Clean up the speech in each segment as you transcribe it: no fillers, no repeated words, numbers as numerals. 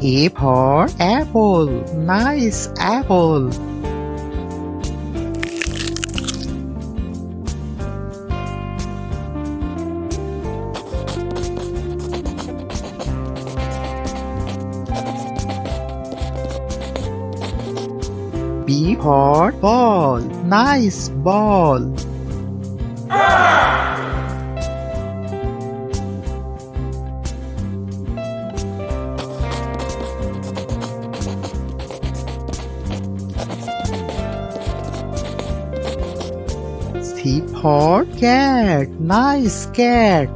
A for apple. Nice apple. B for ball. Nice ball. C for cat. Nice cat.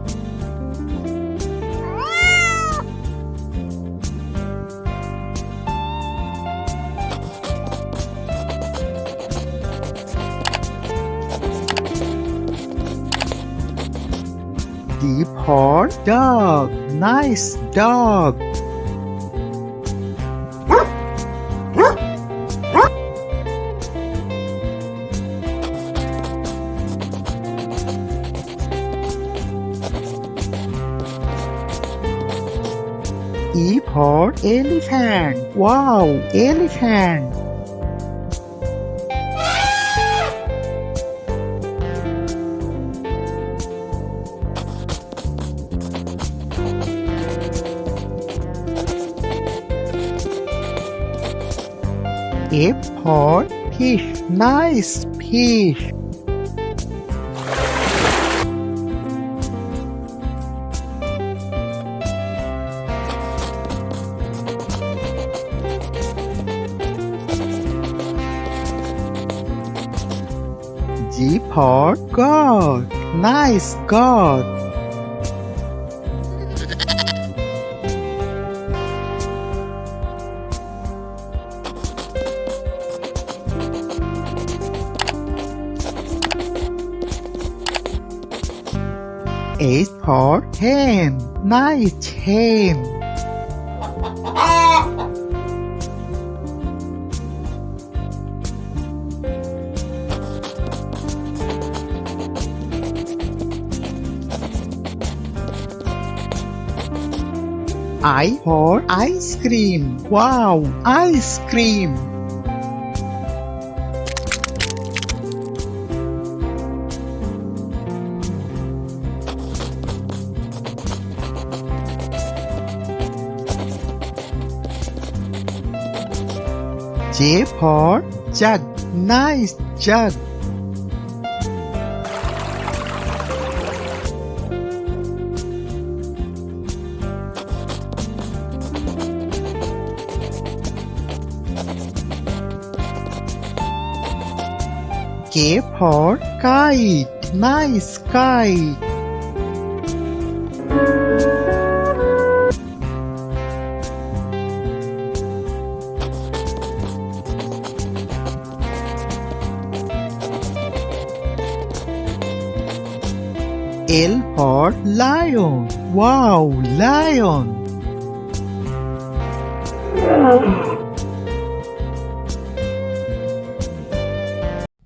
D for dog. Nice dog. E for elephant. Wow, elephant. F for fish. Nice fish. G for God. Nice God. H for hen. Nice hen. I for ice cream. Wow, ice cream. J for jug. Nice jug. K for kite. Nice kite. L for lion. Wow, lion.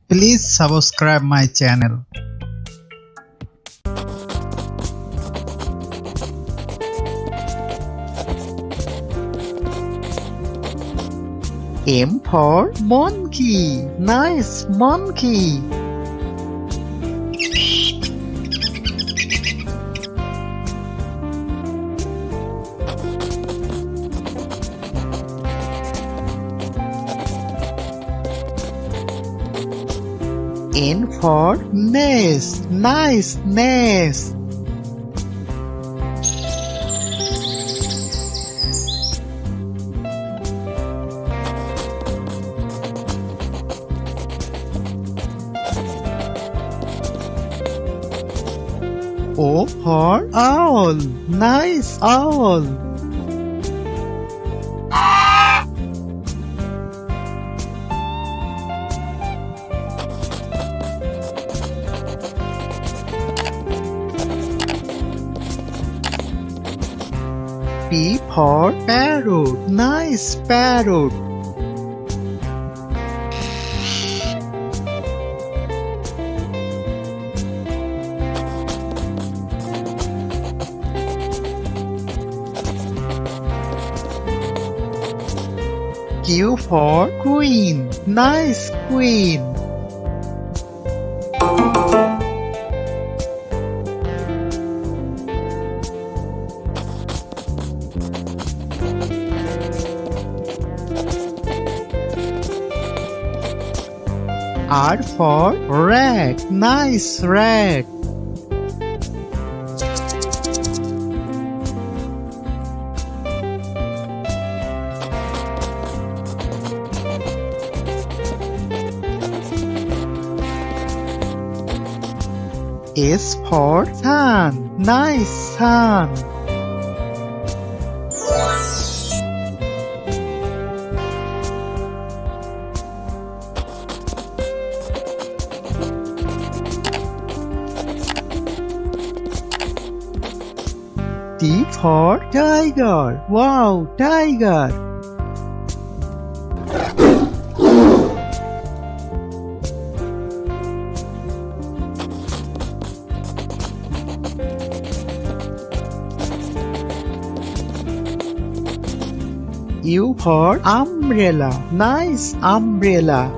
Please subscribe my channel. M for monkey. Nice monkey. N for nest. Nice nest. O for owl. Nice owl. P for parrot. Nice parrot. Q for queen. Nice queen. R for rat. Nice rat. S for sun. Nice sun. T for tiger. Wow, tiger. U for umbrella. Nice umbrella.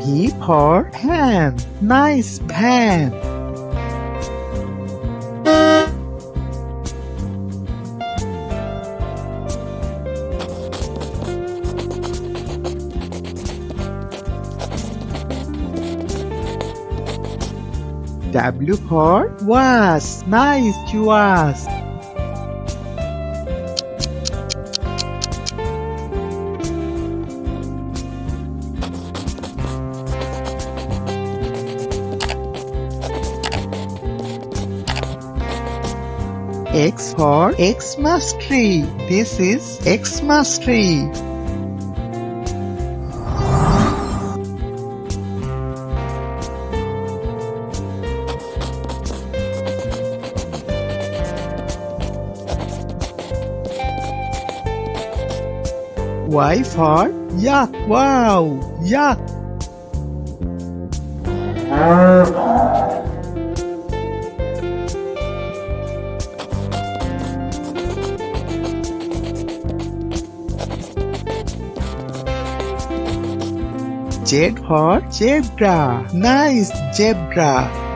P for pan. Nice pan. W for vase. Nice vase. X for Xmas tree. This is Xmas tree. Y for yak. Wow, yak. Z for zebra. Nice zebra.